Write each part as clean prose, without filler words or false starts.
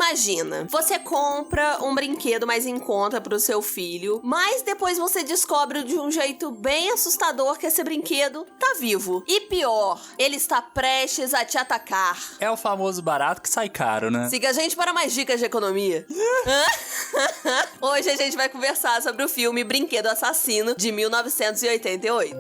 Imagina, você compra um brinquedo mais em conta pro seu filho, mas depois você descobre de um jeito bem assustador que esse brinquedo tá vivo. E pior, ele está prestes a te atacar. É o famoso barato que sai caro, né? Siga a gente para mais dicas de economia. Hoje a gente vai conversar sobre o filme Brinquedo Assassino, de 1988.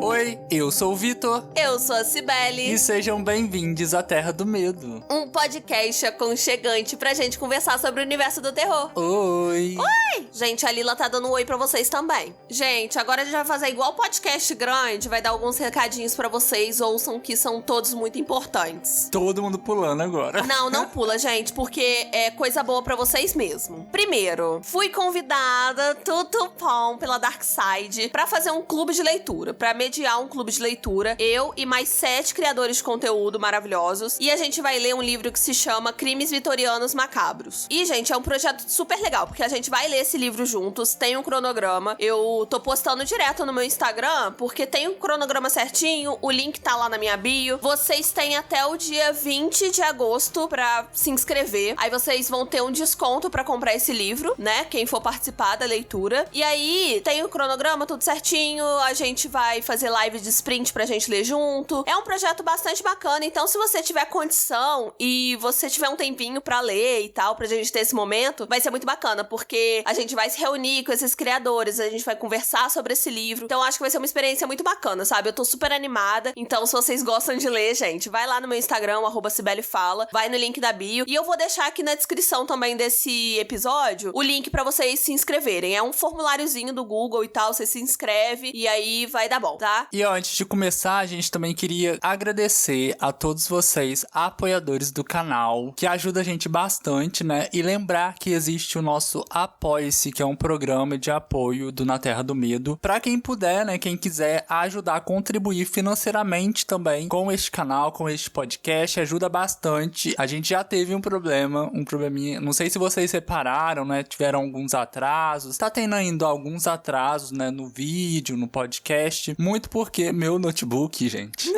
Oi, eu sou o Vitor. Eu sou a Cibele. E sejam bem-vindos à Terra do Medo. Um podcast aconchegante pra gente conversar sobre o universo do terror. Oi! Oi! Gente, a Lila tá dando um oi pra vocês também. Gente, agora a gente vai fazer igual podcast grande, vai dar alguns recadinhos pra vocês, ouçam que são todos muito importantes. Todo mundo pulando agora. Não pula, gente, porque é coisa boa pra vocês mesmo. Primeiro, fui convidada, tutupom, pela Darkside, pra fazer um clube de leitura, pra mediar um clube de leitura, eu e mais 7 criadores de conteúdo maravilhosos, e a gente vai ler um livro que se chama Crimes Vitorianos Macabros. E, gente, é um projeto super legal, porque a gente vai ler esse livro juntos, tem um cronograma, eu tô postando direto no meu Instagram, porque tem um cronograma certinho, o link tá lá na minha bio, vocês têm até o dia 20 de agosto pra se inscrever, aí vocês vão ter um desconto pra comprar esse livro, né, quem for participar da leitura, e aí tem o cronograma, tudo certinho, a gente vai fazer live de sprint pra gente ler junto. É um projeto bastante bacana, então se você tiver condição e você tiver um tempinho pra ler e tal, pra gente ter esse momento, vai ser muito bacana, porque a gente vai se reunir com esses criadores, a gente vai conversar sobre esse livro, então acho que vai ser uma experiência muito bacana, sabe? Eu tô super animada, então se vocês gostam de ler, gente, vai lá no meu Instagram, @CibeleFala, vai no link da bio, e eu vou deixar aqui na descrição também desse episódio o link pra vocês se inscreverem. É um formuláriozinho do Google e tal, você se inscreve e aí vai dar bom, tá? E antes de começar, a gente também queria agradecer a todos vocês, apoiadores do canal, que ajuda a gente bastante, né? E lembrar que existe o nosso Apoie-se, que é um programa de apoio do Na Terra do Medo, pra quem puder, né? Quem quiser ajudar a contribuir financeiramente também com este canal, com este podcast, ajuda bastante. A gente já teve um probleminha, não sei se vocês repararam, né? Tiveram alguns atrasos, tá tendo ainda alguns atrasos, né? No vídeo, no podcast, muito porque meu notebook, gente,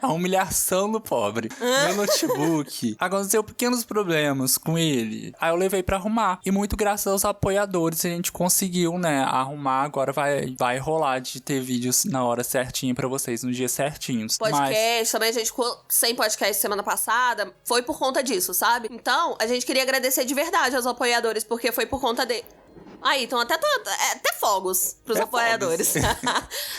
a humilhação do pobre, meu notebook, aconteceu pequenos problemas com ele, aí eu levei pra arrumar, e muito graças aos apoiadores a gente conseguiu, né, arrumar. Agora vai rolar de ter vídeos na hora certinha pra vocês, nos dias certinhos. Podcast, também a gente ficou sem podcast semana passada, foi por conta disso, sabe? Então, a gente queria agradecer de verdade aos apoiadores, porque foi por conta de... Aí, então até fogos pros apoiadores.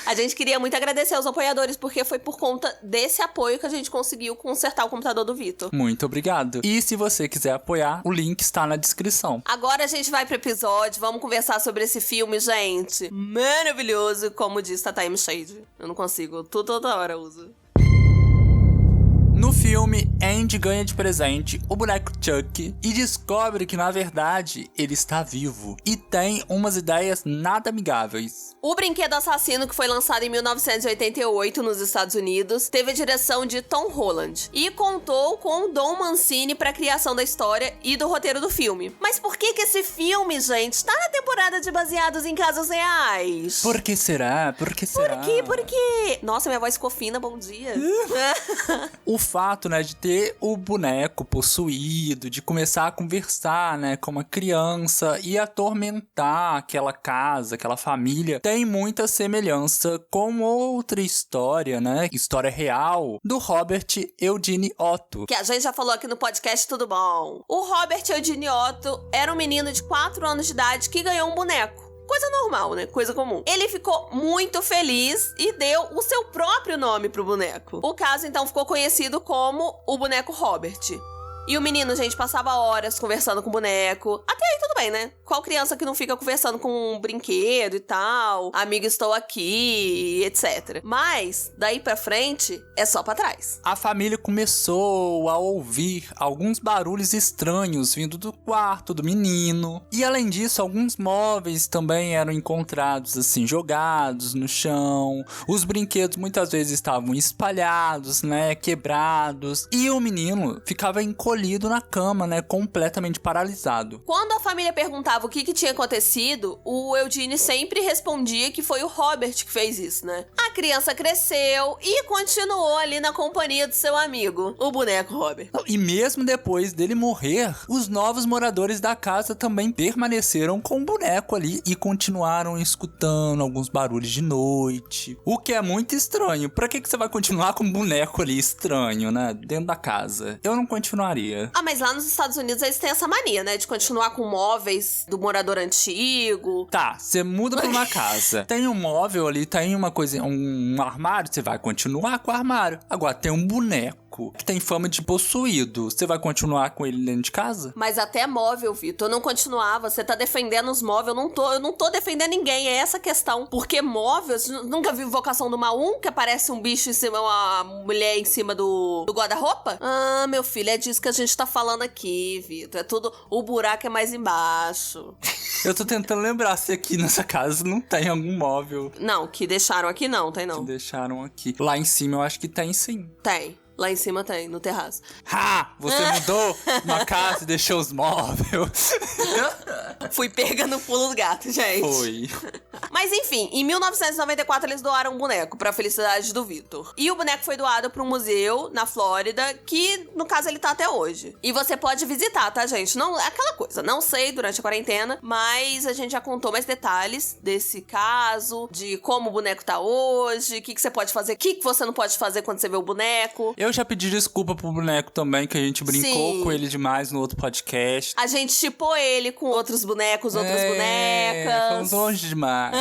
A gente queria muito agradecer aos apoiadores, porque foi por conta desse apoio que a gente conseguiu consertar o computador do Vitor. Muito obrigado. E se você quiser apoiar, o link está na descrição. Agora a gente vai pro episódio, vamos conversar sobre esse filme, gente. Maravilhoso, como diz Tata M. Shade. Eu não consigo, toda hora eu uso. No filme, Andy ganha de presente o boneco Chuck e descobre que, na verdade, ele está vivo e tem umas ideias nada amigáveis. O Brinquedo Assassino, que foi lançado em 1988 nos Estados Unidos, teve a direção de Tom Holland e contou com Don Mancini para a criação da história e do roteiro do filme. Mas por que esse filme, gente, está na temporada de Baseados em Casos Reais? Por que será? Por que será? Por quê? Nossa, minha voz ficou fina, bom dia. O fato, né, de ter o boneco possuído, de começar a conversar, né, com uma criança e atormentar aquela casa, aquela família, tem muita semelhança com outra história, né, história real, do Robert Eugene Otto. Que a gente já falou aqui no podcast, tudo bom. O Robert Eugene Otto era um menino de 4 anos de idade que ganhou um boneco. Coisa normal, né? Coisa comum. Ele ficou muito feliz e deu o seu próprio nome pro boneco. O caso, então, ficou conhecido como o boneco Robert. E o menino, gente, passava horas conversando com o boneco. Até aí tudo bem, né? Qual criança que não fica conversando com um brinquedo e tal? Amigo, estou aqui, etc. Mas, daí pra frente, é só pra trás. A família começou a ouvir alguns barulhos estranhos vindo do quarto do menino. E, além disso, alguns móveis também eram encontrados, assim, jogados no chão. Os brinquedos muitas vezes estavam espalhados, né? Quebrados. E o menino ficava encolhido encolhido na cama, né, completamente paralisado. Quando a família perguntava o que tinha acontecido, o Eugene sempre respondia que foi o Robert que fez isso, né? A criança cresceu e continuou ali na companhia do seu amigo, o boneco Robert. E mesmo depois dele morrer, os novos moradores da casa também permaneceram com o boneco ali e continuaram escutando alguns barulhos de noite. O que é muito estranho. Pra que você vai continuar com um boneco ali estranho, né? Dentro da casa? Eu não continuaria. Ah, mas lá nos Estados Unidos eles têm essa mania, né? De continuar com móveis do morador antigo. Tá, você muda pra uma casa. Tem um móvel ali, tem uma coisa, um armário, você vai continuar com o armário. Agora, tem um boneco que tem fama de possuído. Você vai continuar com ele dentro de casa? Mas até móvel, Vitor, eu não continuava. Você tá defendendo os móveis. Eu não tô defendendo ninguém. É essa a questão. Porque móveis, nunca vi Invocação do Mal 1, que aparece um bicho em cima, uma mulher em cima do guarda-roupa? Ah, meu filho, é disso que a gente tá falando aqui, Vitor. É tudo, o buraco é mais embaixo. Eu tô tentando lembrar se aqui nessa casa não tem algum móvel. Não, que deixaram aqui não, tem não. Que deixaram aqui. Lá em cima eu acho que tem sim. Tem. Lá em cima tem, no terraço. Ha! Você mudou uma casa e deixou os móveis. Fui pega no pulo do gato, gente. Foi. Mas enfim, em 1994 eles doaram um boneco pra felicidade do Vitor. E o boneco foi doado pra um museu na Flórida, que no caso ele tá até hoje. E você pode visitar, tá, gente? Não, aquela coisa, não sei durante a quarentena, mas a gente já contou mais detalhes desse caso, de como o boneco tá hoje, o que você pode fazer, o que você não pode fazer quando você vê o boneco. Eu já pedi desculpa pro boneco também, que a gente brincou Sim. com ele demais no outro podcast. A gente chipou ele com outros bonecos, outras bonecas. Fomos longe demais.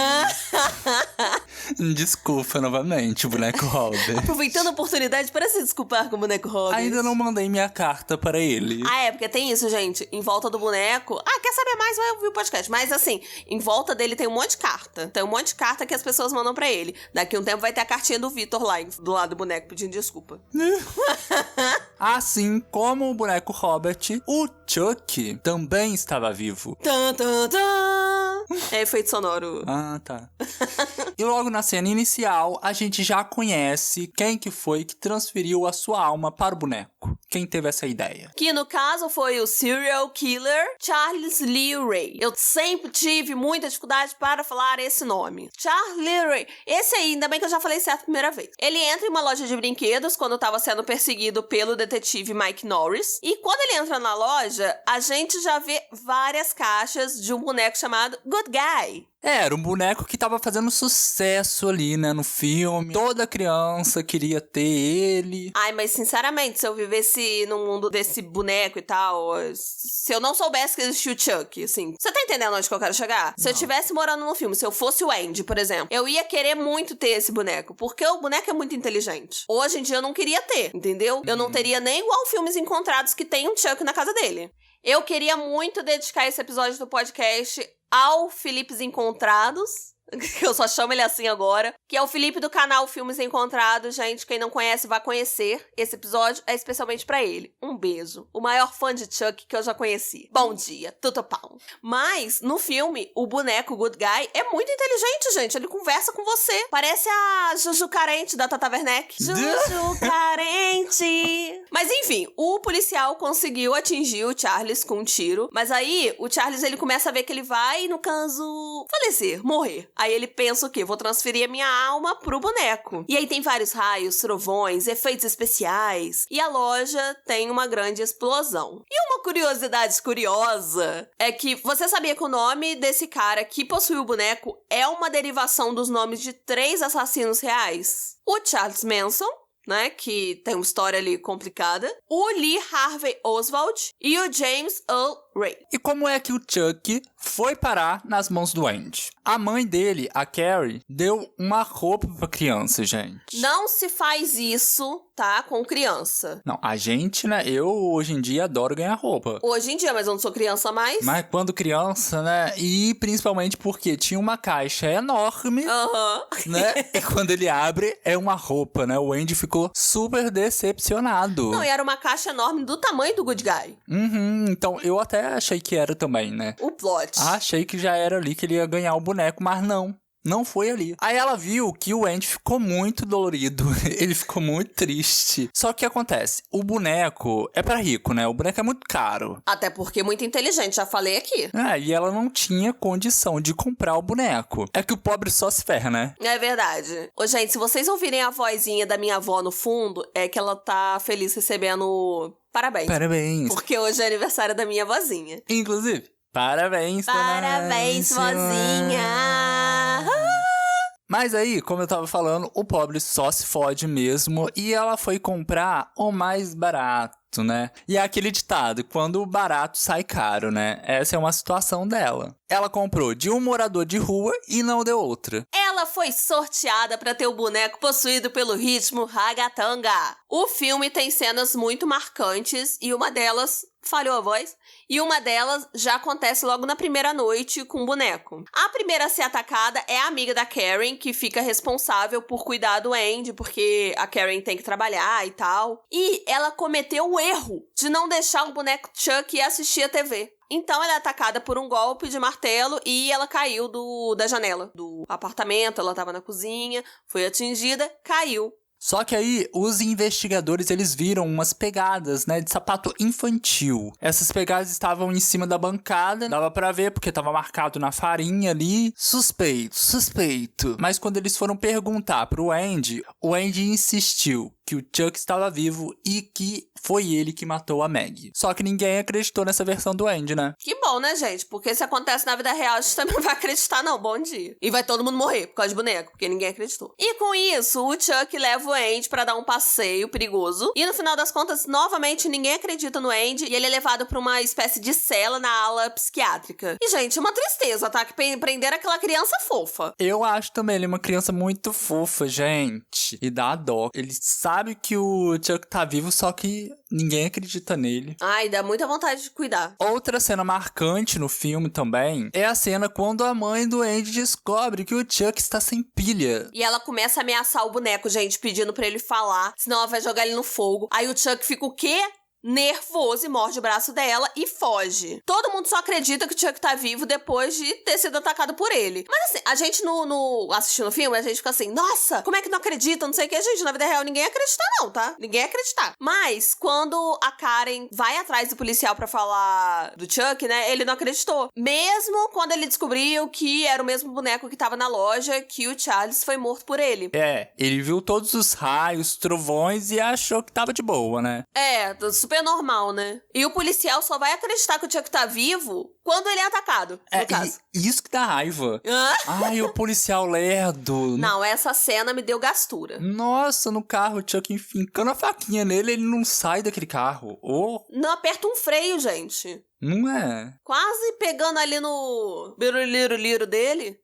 Desculpa novamente, boneco Robert. Aproveitando a oportunidade para se desculpar com o boneco Robert. Ainda não mandei minha carta para ele. Ah, é, porque tem isso, gente. Em volta do boneco... Ah, quer saber mais? Vai ouvir o podcast. Mas, assim, em volta dele tem um monte de carta. Tem um monte de carta que as pessoas mandam pra ele. Daqui a um tempo vai ter a cartinha do Vitor lá, do lado do boneco, pedindo desculpa. Assim como o boneco Robert, o Chuck também estava vivo. Tan, tan, tan. É efeito sonoro. Ah, tá. E logo na cena inicial, a gente já conhece quem que foi que transferiu a sua alma para o boneco. Quem teve essa ideia? Que no caso foi o serial killer Charles Lee Ray. Eu sempre tive muita dificuldade para falar esse nome. Charles Lee Ray. Esse aí, ainda bem que eu já falei certo a primeira vez. Ele entra em uma loja de brinquedos quando estava sendo perseguido pelo detetive Mike Norris. E quando ele entra na loja, a gente já vê várias caixas de um boneco chamado Good Guy. Era um boneco que tava fazendo sucesso ali, né, no filme. Toda criança queria ter ele. Ai, mas sinceramente, se eu vivesse num mundo desse boneco e tal, se eu não soubesse que existia o Chuck, assim, você tá entendendo onde que eu quero chegar? Se eu estivesse morando no filme, se eu fosse o Andy, por exemplo, eu ia querer muito ter esse boneco, porque o boneco é muito inteligente. Hoje em dia eu não queria ter, entendeu? Eu não teria nem igual Filmes Encontrados que tem um Chuck na casa dele. Eu queria muito dedicar esse episódio do podcast ao Filipes Encontrados, que eu só chamo ele assim agora, que é o Felipe do canal Filmes Encontrados. Gente, quem não conhece, vai conhecer. Esse episódio é especialmente pra ele. Um beijo. O maior fã de Chuck que eu já conheci. Bom dia, tudo pau. Mas, no filme, o boneco Good Guy é muito inteligente, gente. Ele conversa com você. Parece a Juju Carente da Tata Werneck. Juju Carente. Mas, enfim, o policial conseguiu atingir o Charles com um tiro. Mas aí, o Charles, ele começa a ver que ele vai, no caso, falecer, morrer. Aí ele pensa o quê? Vou transferir a minha alma pro boneco. E aí tem vários raios, trovões, efeitos especiais. E a loja tem uma grande explosão. E uma curiosidade curiosa é que você sabia que o nome desse cara que possuiu o boneco é uma derivação dos nomes de 3 assassinos reais? O Charles Manson, né, que tem uma história ali complicada, o Lee Harvey Oswald e o James Earl Ray. E como é que o Chuck foi parar nas mãos do Andy? A mãe dele, a Carrie, deu uma roupa pra criança, gente. Não se faz isso, tá, com criança. Não, a gente, né, eu hoje em dia adoro ganhar roupa. Hoje em dia, mas eu não sou criança mais. Mas quando criança, né, e principalmente porque tinha uma caixa enorme, né, e quando ele abre, é uma roupa, né, o Andy ficou super decepcionado. Não, e era uma caixa enorme do tamanho do Good Guy. Então eu até achei que era também, né. O plot. Achei que já era ali que ele ia ganhar o boneco, mas não. Não foi ali. Aí ela viu que o Andy ficou muito dolorido. Ele ficou muito triste. Só que o que acontece? O boneco é pra rico, né? O boneco é muito caro. Até porque é muito inteligente, já falei aqui. E ela não tinha condição de comprar o boneco. É que o pobre só se ferra, né? É verdade. Ô, gente, se vocês ouvirem a vozinha da minha avó no fundo, é que ela tá feliz recebendo parabéns. Parabéns. Porque hoje é aniversário da minha vozinha. Inclusive, parabéns, Parabéns, vozinha! Mas aí, como eu tava falando, o pobre só se fode mesmo e ela foi comprar o mais barato, né? E é aquele ditado, quando o barato sai caro, né? Essa é uma situação dela. Ela comprou de um morador de rua e não deu outra. Ela foi sorteada pra ter o boneco possuído pelo ritmo ragatanga. O filme tem cenas muito marcantes e uma delas... falhou a voz. E uma delas já acontece logo na primeira noite com o boneco. A primeira a ser atacada é a amiga da Karen, que fica responsável por cuidar do Andy, porque a Karen tem que trabalhar e tal. E ela cometeu o erro de não deixar o boneco Chuck ir assistir a TV. Então ela é atacada por um golpe de martelo e ela caiu da janela do apartamento. Ela tava na cozinha, foi atingida, caiu. Só que aí, os investigadores, eles viram umas pegadas, né, de sapato infantil. Essas pegadas estavam em cima da bancada, dava pra ver porque tava marcado na farinha ali. Suspeito. Mas quando eles foram perguntar pro Andy, o Andy insistiu que o Chuck estava vivo e que foi ele que matou a Maggie. Só que ninguém acreditou nessa versão do Andy, né? Que bom, né, gente? Porque se acontece na vida real, a gente também não vai acreditar, não. Bom dia. E vai todo mundo morrer por causa de boneco, porque ninguém acreditou. E com isso, o Chuck leva o Andy pra dar um passeio perigoso. E no final das contas, novamente, ninguém acredita no Andy. E ele é levado pra uma espécie de cela na ala psiquiátrica. E, gente, uma tristeza, tá? Que prender aquela criança fofa. Eu acho também ele uma criança muito fofa, gente. E dá dó. Ele sabe que o Chuck tá vivo, só que ninguém acredita nele. Ai, dá muita vontade de cuidar. Outra cena marcante no filme também é a cena quando a mãe do Andy descobre que o Chuck está sem pilha. E ela começa a ameaçar o boneco, gente, pedindo pra ele falar, senão ela vai jogar ele no fogo. Aí o Chuck fica o quê? Nervoso e morde o braço dela e foge. Todo mundo só acredita que o Chuck tá vivo depois de ter sido atacado por ele. Mas assim, a gente assistindo o filme, a gente fica assim, nossa, como é que não acredita? Não sei o que, gente, na vida real ninguém acredita não, tá? Ninguém acredita. Mas quando a Karen vai atrás do policial pra falar do Chuck, né, ele não acreditou. Mesmo quando ele descobriu que era o mesmo boneco que tava na loja, que o Charles foi morto por ele. Ele viu todos os raios, trovões e achou que tava de boa, né? Super normal, né? E o policial só vai acreditar que o Chuck tá vivo quando ele é atacado, no caso. Isso que dá raiva. Ai, o policial lerdo. Não, essa cena me deu gastura. Nossa, no carro, o Chuck enfincando a faquinha nele, ele não sai daquele carro. Não aperta um freio, gente. Não é? Quase pegando ali no biruliro dele.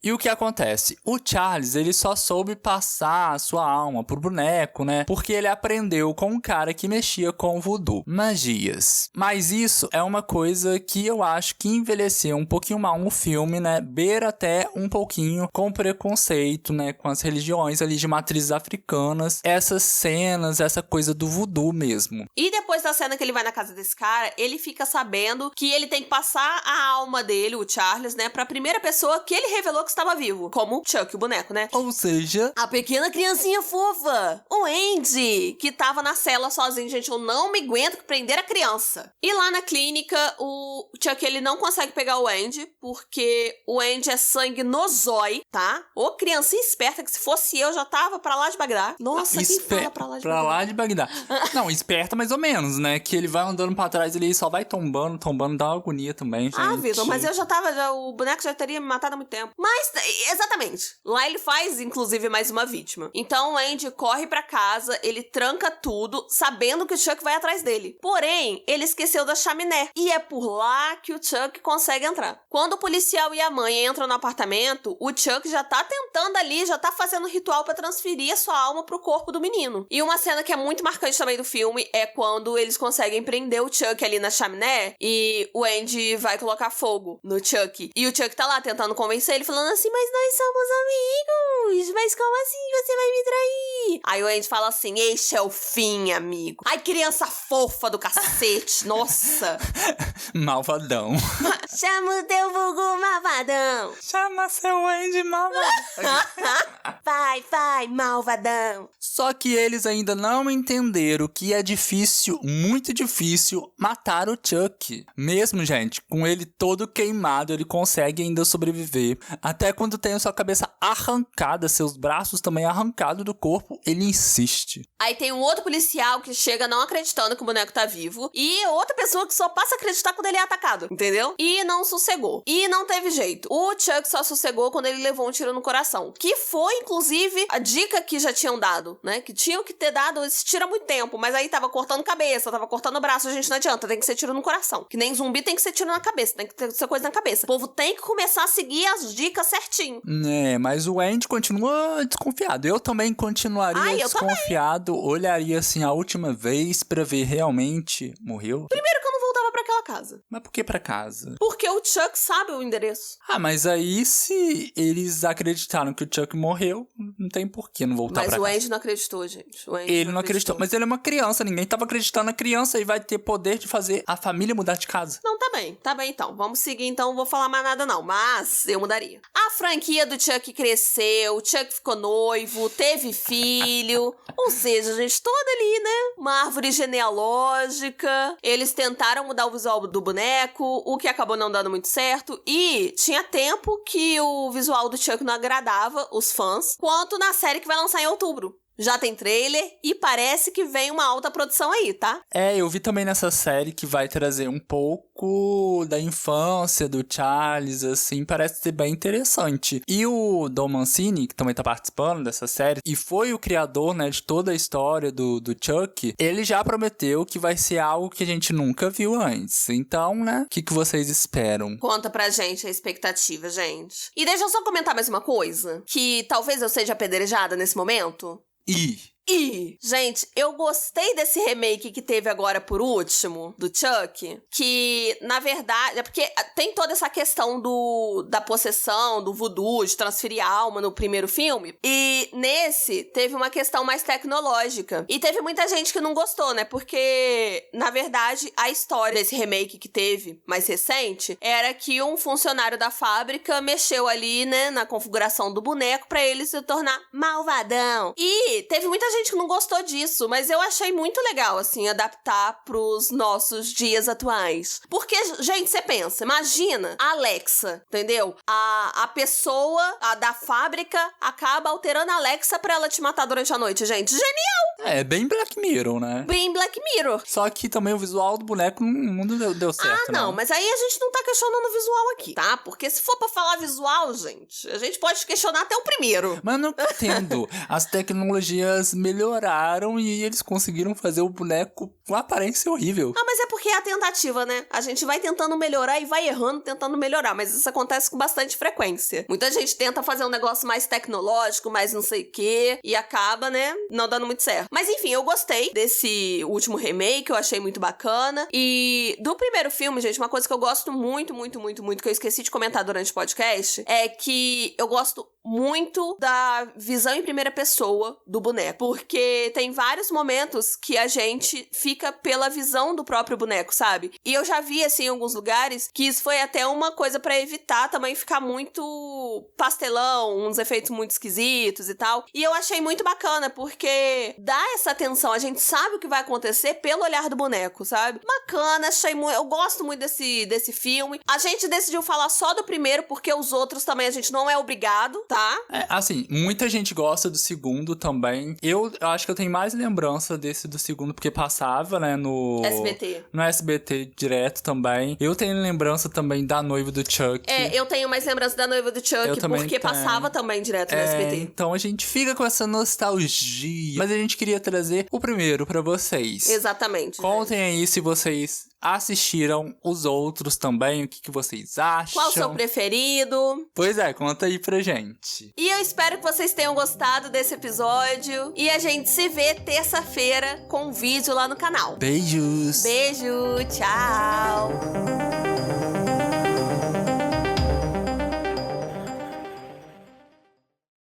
E o que acontece? O Charles, ele só soube passar a sua alma pro boneco, né? Porque ele aprendeu com um cara que mexia com voodoo, magias. Mas isso é uma coisa que eu acho que envelheceu um pouquinho mal no filme, né? Beira até um pouquinho com preconceito, né? Com as religiões ali de matrizes africanas. Essas cenas, essa coisa do voodoo mesmo. E depois da cena que ele vai na casa desse cara, ele fica sabendo que ele tem que passar a alma dele, o Charles, né, pra primeira pessoa que ele revelou que estava vivo, como o Chuck, o boneco, né? Ou seja, a pequena criancinha fofa, o Andy, que tava na cela sozinho. Gente, eu não me aguento que prender a criança. E lá na clínica, o Chuck, ele não consegue pegar o Andy, porque o Andy é sangue no zói, tá? Ô, criancinha esperta, que se fosse eu, já tava pra lá de Bagdá. Nossa, quem fala pra lá de Bagdá? Pra lá de Bagdá. Não, esperta mais ou menos, né? Que ele vai andando pra trás, ele só vai tombando, dá uma agonia também, gente. Ah, Vitor, mas eu o boneco já teria me matado há muito tempo. Mas, exatamente. Lá ele faz, inclusive, mais uma vítima. Então, o Andy corre pra casa, ele tranca tudo, sabendo que o Chuck vai atrás dele. Porém, ele esqueceu da chaminé. E é por lá que o Chuck consegue entrar. Quando o policial e a mãe entram no apartamento, o Chuck já tá tentando ali, já tá fazendo um ritual pra transferir a sua alma pro corpo do menino. E uma cena que é muito marcante também do filme é quando eles conseguem prender o Chuck ali na chaminé e o Andy vai colocar fogo no Chuck. E o Chuck tá lá tentando convencer ele, falando assim, mas nós somos amigos, mas como assim você vai me trair? Aí o Andy fala assim, este é o fim, amigo. Ai, criança fofa do cacete, nossa. Malvadão. malvadão. Chama o teu vulgo malvadão. Chama seu Andy malvadão. Vai, malvadão. Só que eles ainda não entenderam que é difícil, muito difícil, matar o Chuck. Mesmo, gente, com ele todo queimado, ele consegue ainda sobreviver. Até quando tem a sua cabeça arrancada, seus braços também arrancados do corpo, ele insiste. Aí tem um outro policial que chega não acreditando que o boneco tá vivo. E outra pessoa que só passa a acreditar quando ele é atacado, entendeu? E não sossegou. E não teve jeito. O Chuck só sossegou quando ele levou um tiro no coração. Que foi, inclusive, a dica que já tinham dado, né? Que tinham que ter dado esse tiro há muito tempo. Mas aí tava cortando cabeça, tava cortando braço. Gente, não adianta. Tem que ser tiro no coração. Que nem zumbi tem que ser tiro na cabeça. Tem que ser coisa na cabeça. O povo tem que começar a seguir as dicas certinho. Mas o Andy continua desconfiado. Eu também continuaria desconfiado. Olharia assim a última vez pra ver realmente morreu. Primeiro que eu não voltava pra aquela casa. Mas por que pra casa? Porque o Chuck sabe o endereço. Mas aí se eles acreditaram que o Chuck morreu, não tem por que não voltar pra casa. Mas o Andy não acreditou, gente. Ele não acreditou. Mas ele é uma criança, ninguém tava acreditando na criança e vai ter poder de fazer a família mudar de casa. Não, tá bem então. Vamos seguir então, não vou falar mais nada não, mas eu mudaria. A franquia do Chuck cresceu, o Chuck ficou noivo, teve filho, ou seja, gente, toda ali, né? Uma árvore genealógica. Eles tentaram mudar o visual do boneco, o que acabou não dando muito certo, e tinha tempo que o visual do Chuck não agradava os fãs, quanto na série que vai lançar em outubro. Já tem trailer e parece que vem uma alta produção aí, tá? Eu vi também nessa série que vai trazer um pouco da infância do Charles, assim, parece ser bem interessante. E o Don Mancini, que também tá participando dessa série, e foi o criador, né, de toda a história do Chuck, ele já prometeu que vai ser algo que a gente nunca viu antes. Então, né, o que vocês esperam? Conta pra gente a expectativa, gente. E deixa eu só comentar mais uma coisa, que talvez eu seja apedrejada nesse momento. Gente, eu gostei desse remake que teve agora por último, do Chuck, que, na verdade, é porque tem toda essa questão da possessão, do voodoo, de transferir alma no primeiro filme, e nesse teve uma questão mais tecnológica. E teve muita gente que não gostou, né, porque, na verdade, a história desse remake que teve, mais recente, era que um funcionário da fábrica mexeu ali, né, na configuração do boneco pra ele se tornar malvadão. E teve muita gente que não gostou disso, mas eu achei muito legal, assim, adaptar pros nossos dias atuais. Porque, gente, você pensa, imagina a Alexa, entendeu? A pessoa da fábrica acaba alterando a Alexa pra ela te matar durante a noite, gente. Genial! É bem Black Mirror, né? Bem Black Mirror. Só que também o visual do boneco não deu certo, não, mas aí a gente não tá questionando o visual aqui, tá? Porque se for pra falar visual, gente, a gente pode questionar até o primeiro. Mas eu não entendo. As tecnologias melhoraram e eles conseguiram fazer o boneco com aparência horrível. Mas é porque é a tentativa, né? A gente vai tentando melhorar e vai errando tentando melhorar, mas isso acontece com bastante frequência. Muita gente tenta fazer um negócio mais tecnológico, mais não sei o quê, e acaba, né, não dando muito certo. Mas enfim, eu gostei desse último remake, eu achei muito bacana. E do primeiro filme, gente, uma coisa que eu gosto muito, que eu esqueci de comentar durante o podcast, é que eu gosto muito da visão em primeira pessoa do boneco, porque tem vários momentos que a gente fica pela visão do próprio boneco, sabe? E eu já vi, assim, em alguns lugares, que isso foi até uma coisa pra evitar também ficar muito pastelão, uns efeitos muito esquisitos e tal. E eu achei muito bacana, porque dá essa atenção, a gente sabe o que vai acontecer pelo olhar do boneco, sabe? Bacana, achei muito, eu gosto muito desse filme. A gente decidiu falar só do primeiro, porque os outros também a gente não é obrigado, tá? Assim, muita gente gosta do segundo também. Eu acho que eu tenho mais lembrança do segundo, porque passava, né, no SBT direto também. Eu tenho lembrança também da Noiva do Chuck. Eu tenho mais lembrança da Noiva do Chuck, porque passava também direto no SBT. Então a gente fica com essa nostalgia. Mas a gente queria trazer o primeiro pra vocês. Exatamente. Contem aí se vocês assistiram os outros também, o que vocês acham. Qual o seu preferido? Pois é, conta aí pra gente. E eu espero que vocês tenham gostado desse episódio. E a gente se vê terça-feira com um vídeo lá no canal. Beijos! Beijo, tchau!